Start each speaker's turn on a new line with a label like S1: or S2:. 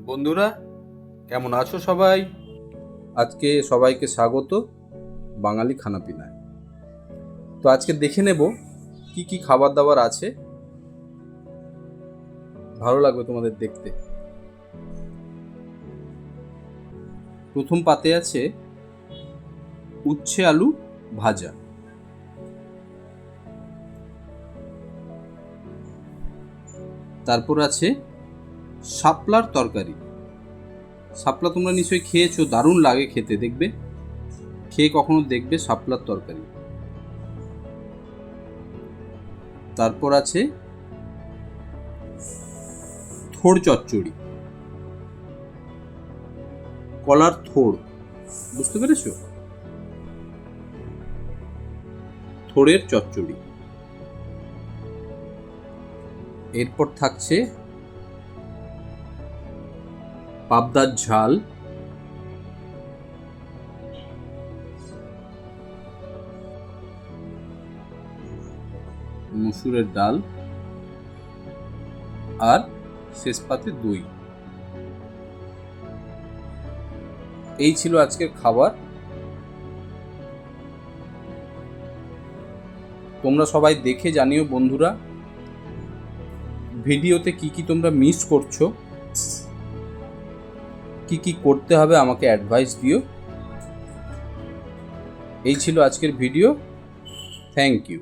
S1: বন্ধুরা, কেমন আছো সবাই? আজকে সবাইকে স্বাগত বাঙালি খানাপিনায়। তো আজকে দেখে নেব কি কি খাবার দাবার আছে, ভালো লাগবে তোমাদের দেখতে। প্রথম পাতে আছে উচ্ছে আলু ভাজা, তারপর আছে শাপলার তরকারি। শাপলা তোমরা নিশ্চয়ই খেয়েছো, দারুণ লাগে খেতে, দেখবে খেয়ে কখনো দেখবে শাপলার তরকারি। তারপর আছে থোড় চচ্চড়ি, কলার থোড়, বুঝতে পেরেছো? থোড়ের চচ্চড়ি। এরপর থাকছে পাবদার ঝাল, মসুরের ডাল, আর শেষ পাতে দই। এই ছিল আজকের খাবার। তোমরা সবাই দেখে জানিও বন্ধুরা, ভিডিওতে কি কি তোমরা মিস করছো, কি কি করতে হবে আমাকে অ্যাডভাইস দিও। এই ছিল আজকের ভিডিও। Thank you.